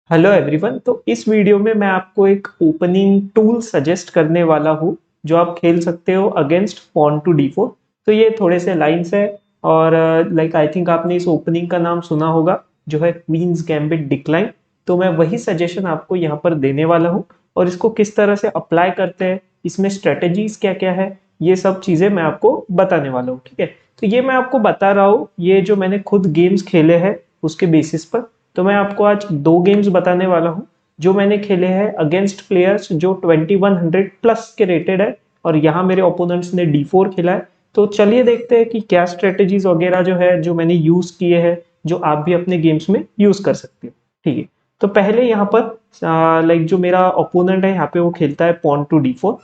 Hello everyone. तो इस video में मैं आपको एक ओपनिंग टूल सजेस्ट करने वाला हूँ जो आप खेल सकते हो अगेंस्ट पॉन टू डी4। तो ये थोड़े से लाइंस है और लाइक आई थिंक आपने इस ओपनिंग का नाम सुना होगा जो है क्वींस गैम्बिट डिक्लाइन। तो मैं वही सजेशन आपको यहाँ पर देने वाला हूँ और इसको किस तरह से अप्लाई करते हैं, इसमें स्ट्रेटेजीज क्या क्या है, ये सब चीज़ें मैं आपको बताने वाला हूँ। ठीक है, तो ये मैं आपको बता रहा हूँ, ये जो मैंने खुद गेम्स खेले हैं उसके बेसिस पर। तो मैं आपको आज दो गेम्स बताने वाला हूँ जो मैंने खेले हैं अगेंस्ट प्लेयर्स जो 2100 प्लस के रेटेड है और यहाँ मेरे ओपोनेंट्स ने D4 खेला है। तो चलिए देखते हैं कि क्या स्ट्रेटेजीज वगैरह जो है जो मैंने यूज किए हैं जो आप भी अपने गेम्स में यूज कर सकते हो। ठीक है, तो पहले यहाँ पर लाइक जो मेरा ओपोनेंट है यहाँ पे वो खेलता है पॉन टू D4,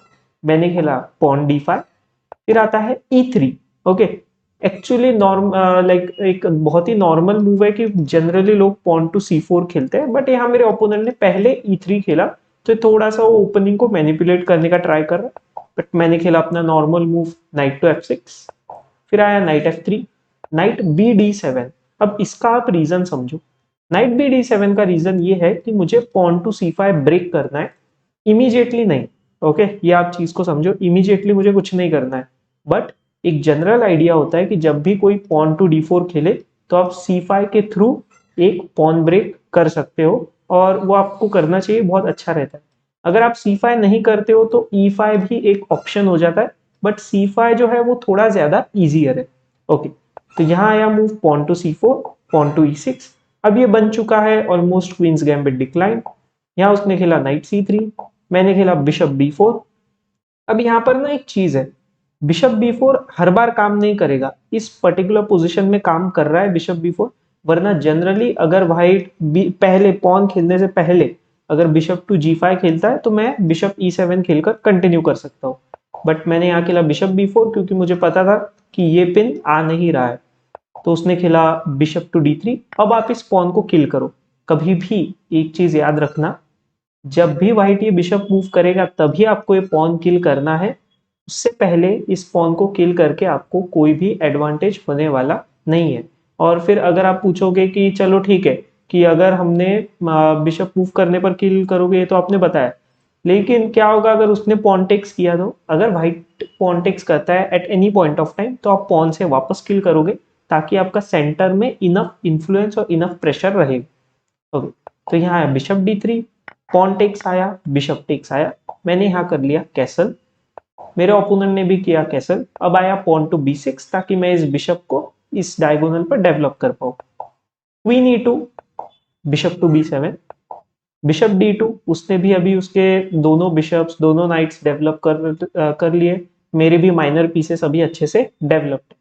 मैंने खेला पॉन D5, फिर आता है E3। Okay, actually norm like एक बहुत ही नॉर्मल मूव है कि जनरली लोग पॉन टू C4 खेलते हैं, बट यहाँ मेरे ओपोनेंट ने पहले E3 खेला तो थोड़ा सा वो ओपनिंग को मैनिपुलेट करने का ट्राई कर रहा है। बट मैंने खेला अपना normal move night to F6, फिर आया नाइट F3, नाइट BD7। अब इसका आप रीजन समझो। नाइट BD7 का रीजन ये है कि मुझे पॉन टू C5 ब्रेक करना है, इमीजिएटली नहीं। ओके, ये आप चीज को समझो, इमीजिएटली मुझे कुछ नहीं करना है, बट एक जनरल आइडिया होता है कि जब भी कोई पॉन टू D4 खेले तो आप C5 के थ्रू एक पॉन ब्रेक कर सकते हो और वो आपको करना चाहिए, बहुत अच्छा रहता है। अगर आप C5 नहीं करते हो तो E5 भी एक ऑप्शन हो जाता है, बट C5 जो है वो थोड़ा ज्यादा इजियर है। ओके, तो यहाँ आया move pawn to C4, pawn to E6। अब ये बन चुका है ऑलमोस्ट क्वींस गैम्बिट डिक्लाइन। यहाँ उसने खेला नाइट C3, मैंने खेला बिशप B4। अब यहाँ पर ना एक चीज है, बिशप B4 हर बार काम नहीं करेगा, इस पर्टिकुलर पोजीशन में काम कर रहा है बिशप B4। वरना जनरली अगर व्हाइट पहले पॉन खेलने से पहले अगर बिशप टू G5 खेलता है तो मैं बिशप E7 खेलकर कंटिन्यू कर सकता हूँ। बट मैंने यहाँ खेला बिशप B4 क्योंकि मुझे पता था कि ये पिन आ नहीं रहा है। तो उसने खेला बिशप टू D3। अब आप इस पॉन को किल करो। कभी भी एक चीज याद रखना, जब भी व्हाइट ये बिशप मूव करेगा तभी आपको ये पॉन किल करना है, उससे पहले इस पॉन को किल करके आपको कोई भी एडवांटेज होने वाला नहीं है। और फिर अगर आप पूछोगे कि चलो ठीक है कि अगर हमने बिशप मूव करने पर किल करोगे, ये तो आपने बताया, लेकिन क्या होगा अगर उसने पॉन टेक्स किया? तो अगर व्हाइट पॉन टेक्स करता है at any point of time तो आप पॉन से वापस किल करोगे ताकि आपका सेंटर में इनफ इन्फ्लुएंस और इनफ प्रेशर रहेगा। ओके, तो यहाँ आया बिशप D3, पॉन टेक्स आया, बिशप टेक्स आया, मैंने यहाँ कर लिया कैसल, मेरे ओपोनेंट ने भी किया कैसल। अब आया पॉन टू B6 ताकि मैं इस बिशप को इस डायगोनल पर डेवलप कर पाऊँ। Queen E2, bishop to B7, bishop D2, उसने भी अभी उसके दोनों बिशप्स दोनों नाइट्स डेवलप कर लिए। मेरे भी माइनर पीसेस अभी अच्छे से डेवलप्ड।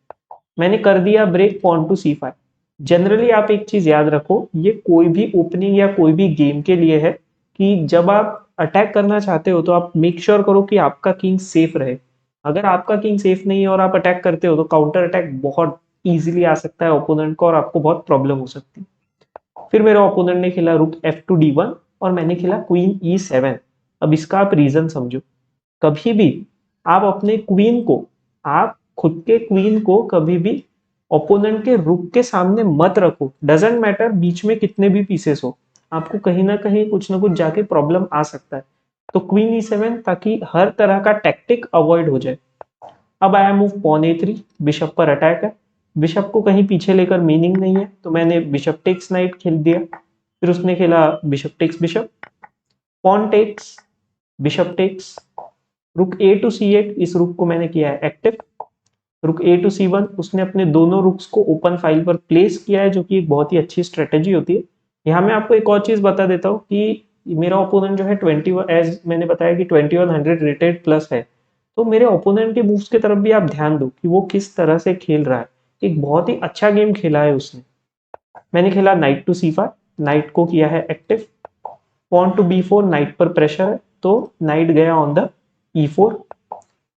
मैंने कर दिया break pawn to C5। Generally आप एक चीज याद रखो, ये कोई भी ओपनिंग या कोई भी गेम के लिए है कि जब आप अटैक करना चाहते हो तो आप मेक श्योर करो कि आपका किंग सेफ रहे। अगर आपका किंग सेफ नहीं है और आप अटैक करते हो तो काउंटर अटैक बहुत इजीली आ सकता है ओपोनेंट को और आपको बहुत प्रॉब्लम हो सकती है। फिर मेरे ओपोनेंट ने खेला रुक F2 D1 और मैंने खेला क्वीन E7। अब इसका आप रीजन समझो। कभी भी आप अपने क्वीन को, आप खुद के क्वीन को कभी भी ओपोनेंट के रुक के सामने मत रखो। डजेंट मैटर बीच में कितने भी पीसेस हो, आपको कहीं ना कहीं कुछ ना कुछ जाके प्रॉब्लम आ सकता है। तो क्वीन E7 ताकि हर तरह का टैक्टिक अवॉइड हो जाए। अब आया मूव पॉन A3, बिशप पर अटैक है, बिशप को कहीं पीछे लेकर मीनिंग नहीं है तो मैंने बिशप टेक्स नाइट खेल दिया। फिर उसने खेला bishop takes bishop, pawn takes, bishop takes, rook A to C8, इस रुक को मैंने किया है एक्टिव। रुक A to C1, उसने अपने दोनों रुक्स को ओपन फाइल पर प्लेस किया है जो कि एक बहुत ही अच्छी स्ट्रेटेजी होती है। यहाँ मैं आपको एक और चीज बता देता हूँ कि मेरा ओपोनेंट जो है 21, एज मैंने बताया कि 2100 रेटेड प्लस है। तो मेरे ओपोनेंट के मूव्स की तरफ भी आप ध्यान दो कि वो किस तरह से खेल रहा है। एक बहुत ही अच्छा गेम खेला है उसने। मैंने खेला नाइट टू C5, नाइट को किया है active, pawn to B4, knight पर प्रेशर है तो नाइट गया ऑन द E4।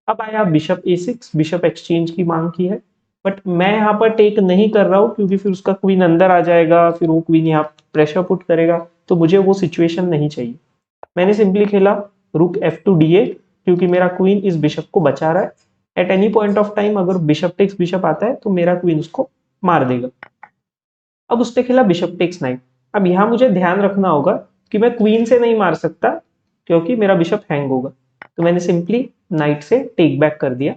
अब आया बिशप A6, बिशप एक्सचेंज की मांग की है, बट मैं यहाँ पर टेक नहीं कर रहा हूँ क्योंकि फिर उसका क्वीन अंदर आ जाएगा, फिर वो क्वीन यहाँ प्रेशर पुट करेगा, तो मुझे वो सिचुएशन नहीं चाहिए। मैंने सिंपली खेला रुक F2 D8 क्योंकि मेरा क्वीन इस बिशप को बचा रहा है। At any point of time अगर बिशप टेक्स बिशप आता है तो मेरा क्वीन उसको मार देगा। अब उसने खेला बिशप टेक्स नाइट। अब यहाँ मुझे ध्यान रखना होगा कि मैं क्वीन से नहीं मार सकता क्योंकि मेरा बिशप हैंग होगा, तो मैंने सिंपली नाइट से टेक बैक कर दिया।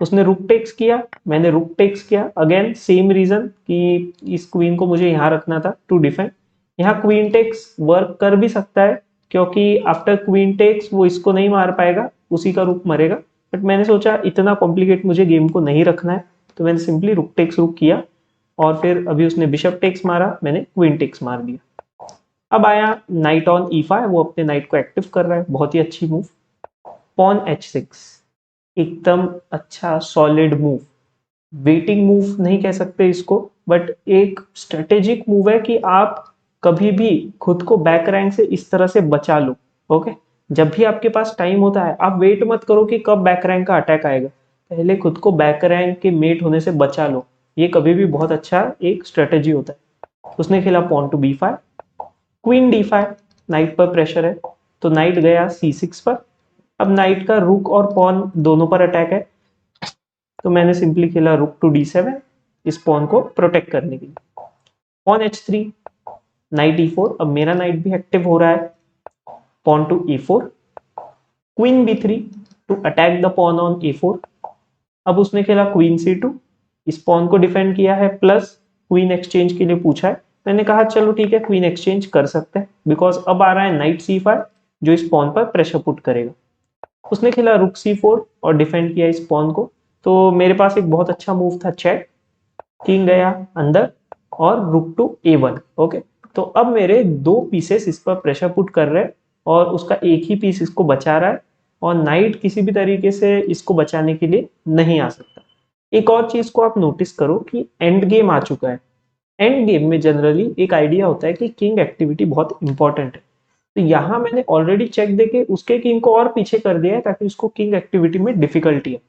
उसने रुक टेक्स किया, मैंने रुक टेक्स किया, अगेन सेम रीजन कि इस क्वीन को मुझे यहाँ रखना था टू डिफेंड। यहाँ क्वीन टेक्स वर्क कर भी सकता है क्योंकि आफ्टर क्वीन टेक्स वो इसको नहीं मार पाएगा, उसी का रुक मरेगा, बट मैंने सोचा इतना कॉम्प्लिकेट मुझे गेम को नहीं रखना है, तो मैंने सिंपली रुक टेक्स रुक किया और फिर अभी उसने बिशप टेक्स मारा, मैंने क्वीन टेक्स मार दिया। अब आया नाइट ऑन E5, वो अपने नाइट को एक्टिव कर रहा है, बहुत ही अच्छी मूव। पॉन H6, एकदम अच्छा सॉलिड मूव, वेटिंग मूव नहीं कह सकते इसको, बट एक स्ट्रेटेजिक मूव है कि आप कभी भी खुद को बैक रैंक से इस तरह से बचा लो। ओके, जब भी आपके पास टाइम होता है आप वेट मत करो कि कब बैक रैंक का अटैक आएगा, पहले खुद को बैक रैंक के मेट होने से बचा लो, ये कभी भी बहुत अच्छा एक स्ट्रेटेजी होता है। उसने खेला pawn to B5, queen D5, knight पर प्रेशर है तो नाइट गया C6 पर। अब नाइट का रुक और पॉन दोनों पर अटैक है, तो मैंने सिंपली खेला रुक टू D7 इस पॉन को प्रोटेक्ट करने के लिए। पॉन H3, नाइट E4, अब मेरा नाइट भी एक्टिव हो रहा है। Pawn to E4, queen B3 to attack the pawn on A4। अब उसने खेला क्वीन C2, इस पॉन को डिफेंड किया है, प्लस क्वीन एक्सचेंज के लिए पूछा है। मैंने कहा चलो ठीक है क्वीन एक्सचेंज कर सकते हैं, बिकॉज अब आ रहा है नाइट C5 जो इस पॉन पर प्रेशर पुट करेगा। उसने खेला रुक C4 और डिफेंड किया इस पॉन को, तो मेरे पास एक बहुत अच्छा मूव था चेक, किंग गया अंदर और रुक टू A1। ओके, तो अब मेरे दो पीसेस इस पर प्रेशर पुट कर रहे हैं और उसका एक ही पीस इसको बचा रहा है, और नाइट किसी भी तरीके से इसको बचाने के लिए नहीं आ सकता। एक और चीज को आप नोटिस करो कि एंड गेम आ चुका है। एंड गेम में जनरली एक आइडिया होता है कि किंग एक्टिविटी बहुत इंपॉर्टेंट है, तो यहाँ मैंने ऑलरेडी चेक देके उसके किंग को और पीछे कर दिया है ताकि उसको किंग एक्टिविटी में डिफिकल्टी है।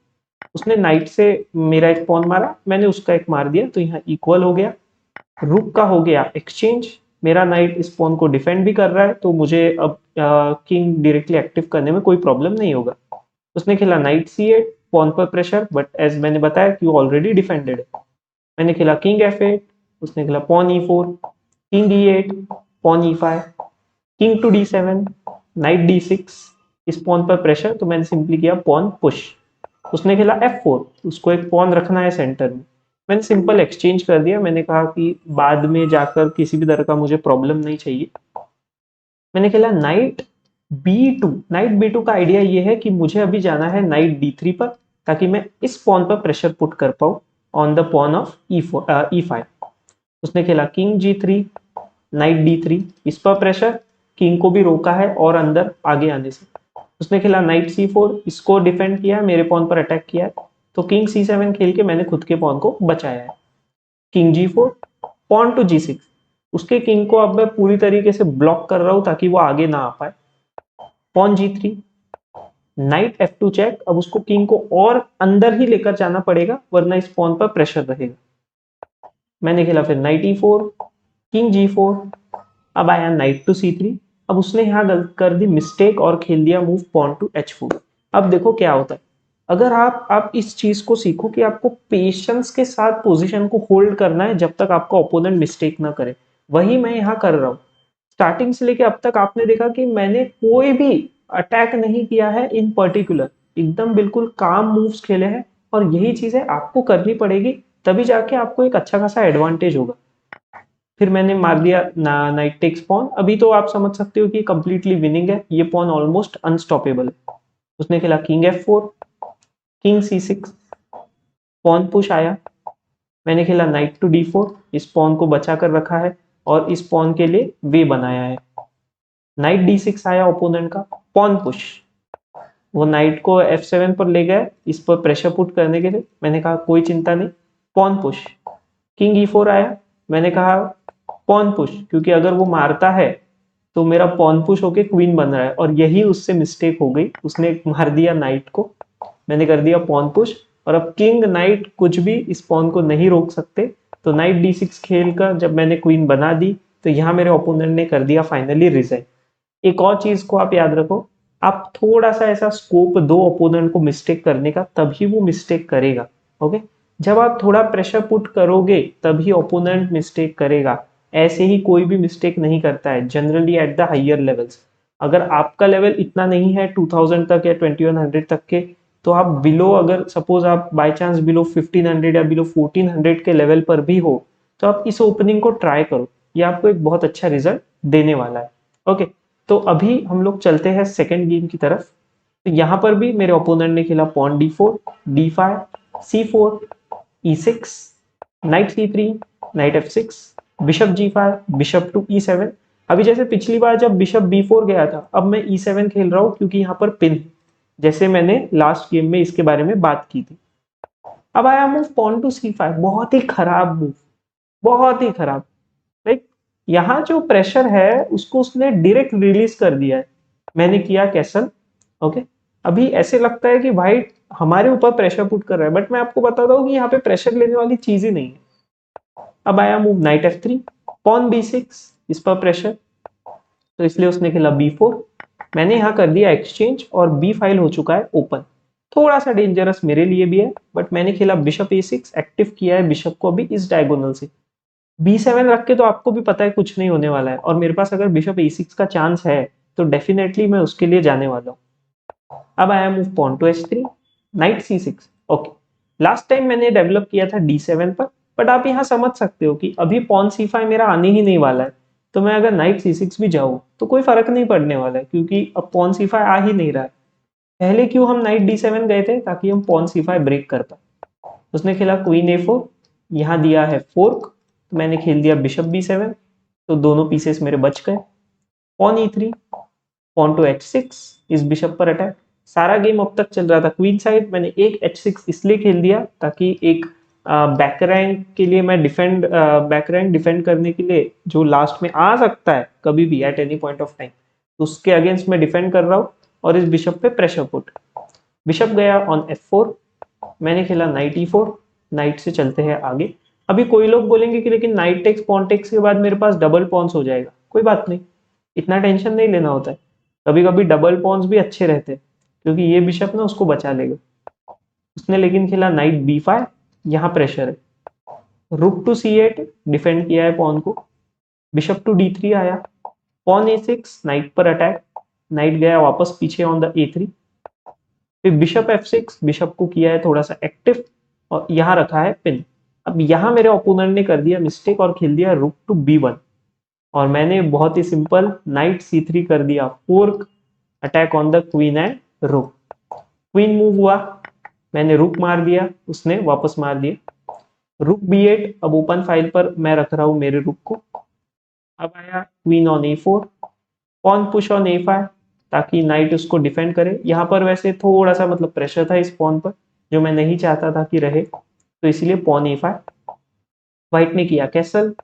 उसने नाइट से मेरा एक पॉन मारा, मैंने उसका एक मार दिया, तो यहाँ इक्वल हो गया। रुक का हो गया एक्सचेंज, मेरा नाइट इस पॉन को डिफेंड भी कर रहा है, तो मुझे अब किंग डायरेक्टली एक्टिव करने में कोई प्रॉब्लम नहीं होगा। उसने खेला नाइट C8, पॉन पर प्रेशर, बट एज मैंने बताया कि वो ऑलरेडी डिफेंडेड है। मैंने खेला किंग F8, उसने खेला pawn E4, king E8, pawn E5, king to D7, knight D6, इस पॉन पर प्रेशर, तो मैंने सिंपली किया पॉन पुश। उसने खेला F4, उसको एक पॉन रखना है सेंटर में, मैंने सिंपल एक्सचेंज कर दिया। मैंने कहा कि बाद में जाकर किसी भी तरह का मुझे प्रॉब्लम नहीं चाहिए। मैंने खेला नाइट B2। नाइट B2 का आइडिया ये है कि मुझे अभी जाना है नाइट D3 पर, ताकि मैं इस पॉन पर प्रेशर पुट कर पाऊँ on the pawn of E5। उसने खेला किंग G3, नाइट D3, इस पर प्रेशर, किंग को भी रोका है और अंदर आगे आने से। उसने खेला नाइट C4, इसको डिफेंड किया, मेरे पॉन पर अटैक किया है, तो किंग C7 खेल के मैंने खुद के पॉन को बचाया है। King G4, pawn to G6, उसके किंग को अब मैं पूरी तरीके से ब्लॉक कर रहा हूं ताकि वो आगे ना आ पाए। Pawn G3, night F2 check, अब उसको किंग को और अंदर ही लेकर जाना पड़ेगा वरना इस पॉन पर प्रेशर रहेगा। मैंने खेला फिर नाइट E4, किंग G4, अब आया नाइट टू C3। अब उसने यहाँ गलत कर दी मिस्टेक और खेल दिया मूव पॉन टू H4। अब देखो क्या होता है, अगर आप इस चीज को सीखो कि आपको पेशेंस के साथ पोजीशन को होल्ड करना है जब तक आपका ओपोनेंट मिस्टेक ना करे, वही मैं यहाँ कर रहा हूँ। स्टार्टिंग से लेके अब तक आपने देखा कि मैंने कोई भी अटैक नहीं किया है इन पर्टिकुलर, एकदम बिल्कुल काम मूव्स खेले हैं, और यही चीजें आपको करनी पड़ेगी, तभी जाके आपको एक अच्छा खासा एडवांटेज होगा। फिर मैंने मार दिया नाइट टेक्स पॉन। अभी तो आप समझ सकते हो कि कंप्लीटली विनिंग है, ये पॉन ऑलमोस्ट अनस्टॉपेबल है। उसने खेला king F4, king C6, pawn push आया, मैंने खेला नाइट टू D4, इस पॉन को बचा कर रखा है और इस पॉन के लिए वे बनाया है। नाइट D6 आया ओपोनेंट का, पॉन पुश, वो नाइट को F7 पर ले गए इस पर प्रेशर पुट करने के लिए, मैंने कहा कोई चिंता नहीं, पॉन पुश। किंग E4 आया, मैंने कहा पॉन पुश, क्योंकि अगर वो मारता है तो मेरा पॉन पुश होके क्वीन बन रहा है, और यही उससे मिस्टेक हो गई, उसने मार दिया नाइट को, मैंने कर दिया पॉन पुश, और अब किंग नाइट कुछ भी इस पॉन को नहीं रोक सकते। तो नाइट D6 खेल कर जब मैंने क्वीन बना दी, तो यहाँ मेरे ओपोनेंट ने कर दिया फाइनली रिजाइन। एक और चीज को आप याद रखो, आप थोड़ा सा ऐसा स्कोप दो ओपोनेंट को मिस्टेक करने का, तभी वो मिस्टेक करेगा। ओके, जब आप थोड़ा प्रेशर पुट करोगे तभी ओपोनेंट मिस्टेक करेगा। ऐसे ही कोई भी मिस्टेक नहीं करता है generally at the higher levels. अगर आपका लेवल इतना नहीं है 2000 तक या 2100 तक के, तो आप बिलो, अगर सपोज आप बाय चांस बिलो 1500 या बिलो 1400 के लेवल पर भी हो, तो आप इस ओपनिंग को ट्राई करो, ये आपको एक बहुत अच्छा रिजल्ट देने वाला है। ओके, तो अभी हम लोग चलते हैं सेकेंड गेम की तरफ। तो यहाँ पर भी मेरे ओपोनेंट ने खेला pawn D4, D5, C4, E6, knight C3, knight F6, bishop G5, bishop to E7। अभी जैसे पिछली बार जब बिशप B4 गया था, अब मैं E7 खेल रहा हूँ क्योंकि यहाँ पर पिन, जैसे मैंने लास्ट गेम में इसके बारे में बात की थी। अब आया मूव पॉन टू C5, बहुत ही खराब मूव, बहुत ही खराब। लाइक यहाँ जो प्रेशर है उसको उसने डायरेक्ट रिलीज कर दिया है। मैंने किया कैसल। ओके, अभी ऐसे लगता है कि भाई हमारे ऊपर प्रेशर पुट कर रहा है, बट मैं आपको बताता हूँ कि यहाँ पे प्रेशर लेने वाली चीज ही नहीं है। अब आया move night F3, pawn B6, इस पर प्रेशर, तो इसलिए उसने खेला B4। मैंने यहाँ कर दिया एक्सचेंज और B फाइल हो चुका है ओपन। थोड़ा सा डेंजरस मेरे लिए भी है, बट मैंने खेला बिशप A6, एक्टिव किया है बिशप को अभी इस डायगोनल से। B7 रख के तो आपको भी पता है कुछ नहीं होने वाला है, और मेरे पास अगर बिशप A6 का चांस है तो डेफिनेटली मैं उसके लिए जाने वाला हूँ। अब आया move pawn to H3, knight C6। Okay, last time मैंने डेवलप किया था D7 पर, बट आप यहाँ समझ सकते हो कि अभी पॉन C5 मेरा आने ही नहीं वाला है, तो मैं अगर नाइट C6 भी जाऊँ तो कोई फर्क नहीं पड़ने वाला है, क्योंकि अब पॉन C5 आ ही नहीं रहा है। पहले क्यों हम नाइट D7 गए थे, ताकि हम पॉन C5 ब्रेक कर पाए। उसने खेला क्वीन A4, यहाँ दिया है फोर्क, तो मैंने खेल दिया बिशप B7, तो दोनों पीसेस मेरे बच गए। Pawn E3, pawn to H6, इस बिशप पर अटैक। सारा गेम अब तक चल रहा था क्वीन साइड, मैंने एक H6 इसलिए खेल दिया ताकि एक बैक रैंक के लिए मैं डिफेंड, बैक रैंक डिफेंड करने के लिए जो लास्ट में आ सकता है कभी भी at any point of time, तो उसके अगेंस्ट मैं डिफेंड कर रहा हूँ और इस बिशप पे प्रेशर पुट। बिशप गया ऑन F4, मैंने खेला नाइट E4, नाइट से चलते हैं आगे। अभी कोई लोग बोलेंगे कि लेकिन नाइट टेक्स पॉन टेक्स के बाद मेरे पास डबल पॉन्स हो जाएगा। कोई बात नहीं, इतना टेंशन नहीं लेना होता है। कभी कभी डबल पॉन्स भी अच्छे रहते हैं, क्योंकि ये बिशप ना उसको बचा लेगा। उसने लेकिन खेला नाइट B5, यहाँ प्रेशर है। रुक टू C8, डिफेंड किया है पॉन को। बिशप टू D3 आया, पॉन A6, नाइट पर अटैक, नाइट गया वापस पीछे ऑन द A3। फिर बिशप F6, बिशप को किया है थोड़ा सा एक्टिव और यहाँ रखा है पिन। अब यहाँ मेरे ओपोनेंट ने कर दिया मिस्टेक और खेल दिया रुक टू B1, और मैंने बहुत ही सिंपल नाइट C3 कर दिया fork, attack on the queen and रुक। क्वीन मूव हुआ, मैंने रुक मार दिया, उसने वापस मार दिया। रुक B8, अब ओपन फाइल पर मैं रख रहा हूँ मेरे रुक को। अब आया queen on A4, pawn push on A5, ताकि नाइट उसको डिफेंड करे। यहाँ पर वैसे थोड़ा सा मतलब प्रेशर था इस पॉन पर, जो मैं नहीं चाहता था कि रहे, तो इसलिए पॉन A5। व्हाइट ने किया कैसल,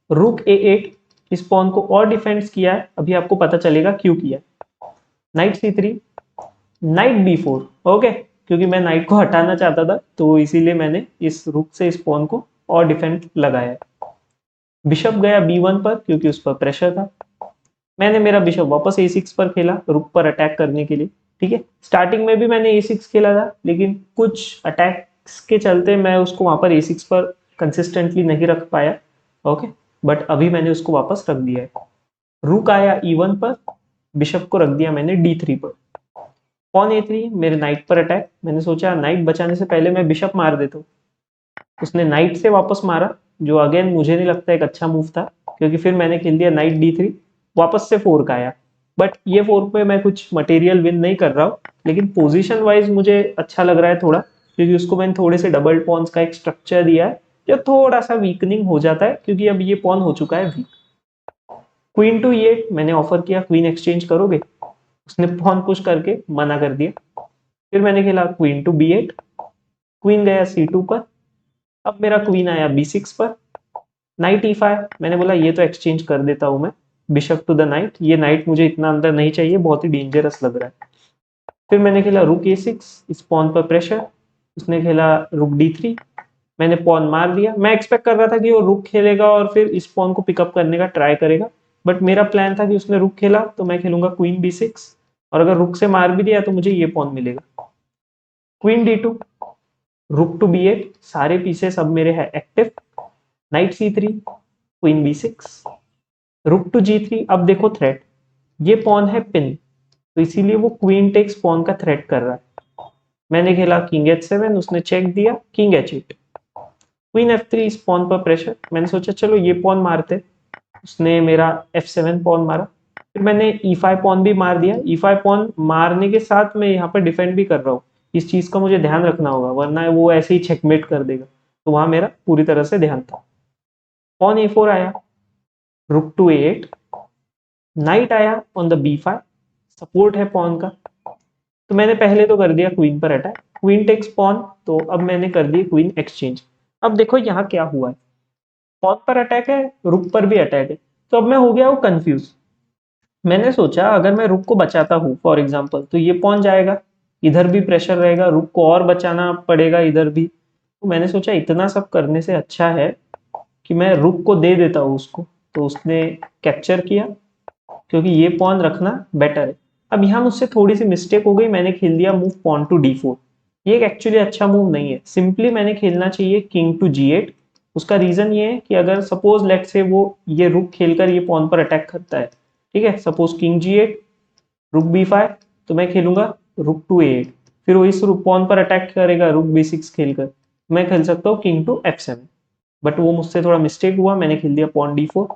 रुक A8, इस पॉन को और डिफेंस किया है, अभी आपको पता चलेगा क्यों किया। Night C3, night B4। Okay, क्योंकि मैं नाइट को हटाना चाहता था, तो इसीलिए मैंने इस रुक से इस पॉन को और डिफेंड लगाया। बिशप गया B1 पर, क्योंकि उस पर प्रेशर था। मैंने मेरा बिशप वापस A6 पर खेला रुक पर अटैक करने के लिए। ठीक है, स्टार्टिंग में भी मैंने A6 खेला था, लेकिन कुछ अटैक्स के चलते मैं उसको वहां पर A6 पर कंसिस्टेंटली नहीं रख पाया। ओके, बट अभी मैंने उसको वापस रख दिया है। रुक आया E1 पर, बिशप को रख दिया मैंने D3 पर। पॉन A3, मेरे नाइट पर अटैक, मैंने सोचा नाइट बचाने से पहले मैं बिशप मार देता हूँ। उसने नाइट से वापस मारा, जो अगेन मुझे नहीं लगता एक अच्छा मूव था, क्योंकि फिर मैंने खेल दिया नाइट D3, वापस से फोर्क आया। बट ये फोर्क पे मैं कुछ मटेरियल विन नहीं कर रहा हूँ, लेकिन पोजीशन वाइज मुझे अच्छा लग रहा है थोड़ा, क्योंकि उसको मैंने थोड़े से डबल पॉन्स का एक स्ट्रक्चर दिया है, जो थोड़ा सा वीकनिंग हो जाता है, क्योंकि अब ये पॉन हो चुका है वीक। क्वीन टू E8, मैंने ऑफर किया क्वीन एक्सचेंज करोगे, उसने पॉन पुश करके मना कर दिया। फिर मैंने खेला क्वीन टू B8, क्वीन गया C2 पर, अब मेरा क्वीन आया B6 पर। नाइट E5, मैंने बोला ये तो एक्सचेंज कर देता हूं मैं, बिशप टू द नाइट, ये नाइट मुझे इतना अंदर नहीं चाहिए, बहुत ही डेंजरस लग रहा है। फिर मैंने खेला रुक A6, इस पॉन पर प्रेशर, उसने खेला रुक D3, मैंने पॉन मार दिया। मैं एक्सपेक्ट कर रहा था कि वो रुक खेलेगा और फिर इस पॉन को पिकअप करने का ट्राई करेगा, बट मेरा प्लान था कि उसने रुक खेला तो मैं खेलूंगा क्वीन B6, और अगर रुक से मार भी दिया तो मुझे ये पॉन मिलेगा। क्वीन D2, रुक टू B8, सारे पीसेस अब मेरे हैं active. Night C3, queen b6, रुक टू g3। अब देखो थ्रेट, ये पॉन है पिन, तो इसीलिए वो क्वीन टेक्स पॉन का थ्रेट कर रहा है। मैंने खेला किंग h7, उसने चेक दिया, किंग h8, क्वीन f3, इस पॉन पर प्रेशर। मैंने सोचा चलो ये पॉन मारते, उसने मेरा f7 पॉन मारा, फिर मैंने e5 पॉन भी मार दिया। e5 पॉन मारने के साथ मैं यहाँ पर डिफेंड भी कर रहा हूँ, इस चीज का मुझे ध्यान रखना होगा, वरना वो ऐसे ही चेकमेट कर देगा। तो वहां मेरा पूरी तरह से ध्यान था। पॉन a4 आया, रुक टू a8, नाइट आया ऑन द b5, सपोर्ट है पॉन का। तो मैंने पहले तो कर दिया क्वीन पर अटैक, क्वीन टेक्स पॉन, तो अब मैंने कर दी क्वीन एक्सचेंज। अब देखो यहाँ क्या हुआ है, पॉन पर अटैक है, रुक पर भी अटैक है, तो अब मैं हो गया हूँ कंफ्यूज। मैंने सोचा अगर मैं रुक को बचाता हूँ फॉर एग्जाम्पल, तो ये पॉन जाएगा, इधर भी प्रेशर रहेगा, रुक को और बचाना पड़ेगा इधर भी। तो मैंने सोचा इतना सब करने से अच्छा है कि मैं रुक को दे देता हूँ उसको। तो उसने कैप्चर किया, क्योंकि ये पॉन रखना बेटर है। अब यहाँ मुझसे थोड़ी सी मिस्टेक हो गई, मैंने खेल दिया मूव पॉन टू d4। ये एक एक्चुअली अच्छा मूव नहीं है, सिंपली मैंने खेलना चाहिए किंग टू g8। उसका रीजन ये है कि अगर सपोज लेट से वो ये रुक खेलकर ये पॉन पर अटैक करता है, ठीक है, सपोज किंग g8, रुक b5, तो मैं खेलूंगा रुक टू a8, फिर वो इस रुक पॉन पर अटैक करेगा रुक b6 खेलकर, मैं खेल सकता हूँ किंग टू f7। बट वो मुझसे थोड़ा मिस्टेक हुआ, मैंने खेल दिया पॉन d4।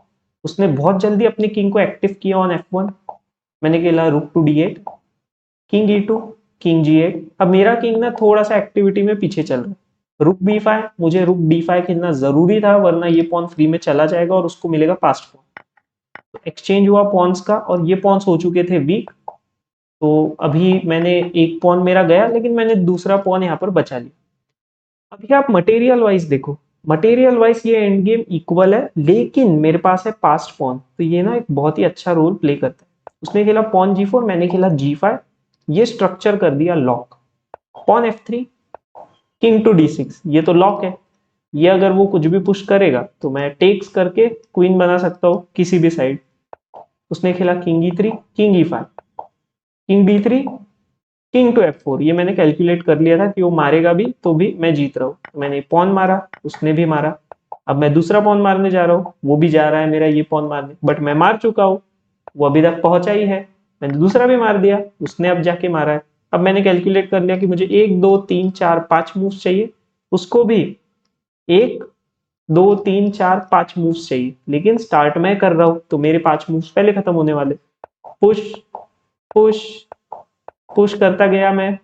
उसने बहुत जल्दी अपने किंग को एक्टिव किया ऑन f1, मैंने खेला रुक to d8, king e2, king g8। अब मेरा किंग ना थोड़ा सा एक्टिविटी में पीछे चल रहा है, रुक b5, मुझे रुक d5 खेलना जरूरी था, वरना ये पॉन फ्री में चला जाएगा और उसको मिलेगा पास्ट पॉन। तो एक्सचेंज हुआ पॉन्स का, और ये पॉन्स हो चुके थे वीक। तो अभी मैंने एक पॉन मेरा गया, लेकिन मैंने दूसरा पॉन यहाँ पर बचा लिया। अभी आप मटेरियल वाइज देखो, मटेरियल वाइज ये एंड गेम इक्वल है, लेकिन मेरे पास है पास्ट पॉन, तो ये ना एक बहुत ही अच्छा रोल प्ले करता है। उसने खेला पॉन g4, मैंने खेला g5, ये स्ट्रक्चर कर दिया lock. Pawn f3, king to d6, ये तो लॉक है, ये अगर वो कुछ भी पुश करेगा तो मैं टेक्स करके क्वीन बना सकता हूँ किसी भी साइड। उसने खेला king e3, king e5, king d3, king to f4, ये मैंने कैलकुलेट कर लिया था कि वो मारेगा भी तो भी मैं जीत रहा हूँ, तो मैंने पॉन मारा, उसने भी मारा। अब मैं दूसरा पॉन मारने जा रहा हूँ, वो भी जा रहा है मेरा ये पॉन मारने, बट मैं मार चुका हूँ, वो अभी तक पहुंचा ही है। मैंने दूसरा भी मार दिया, उसने अब जाके मारा है। अब मैंने कैलकुलेट कर लिया कि मुझे 1 2 3 4 5 मूव्स चाहिए, उसको भी 1 2 3 4 5 मूव्स चाहिए, लेकिन स्टार्ट मैं कर रहा हूँ तो मेरे 5 मूव्स पहले खत्म होने वाले। पुश पुश पुश करता गया मैं,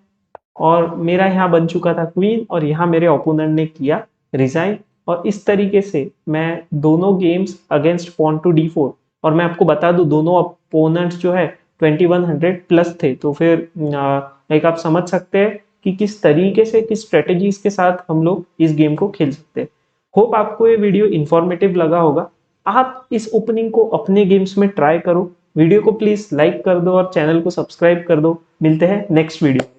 और मेरा यहाँ बन चुका था क्वीन, और यहाँ मेरे ओपोनेंट ने किया रिजाइन। और इस तरीके से मैं दोनों games against pawn to d4, और मैं आपको बता दूं दोनों अपोनेंट्स जो है 2100 प्लस थे, तो फिर लाइक आप समझ सकते हैं कि किस तरीके से, किस स्ट्रेटेजीज के साथ हम लोग इस गेम को खेल सकते हैं। होप आपको ये वीडियो इंफॉर्मेटिव लगा होगा। आप इस ओपनिंग को अपने गेम्स में ट्राई करो। वीडियो को प्लीज लाइक कर दो और चैनल को सब्सक्राइब कर दो। मिलते हैं नेक्स्ट वीडियो।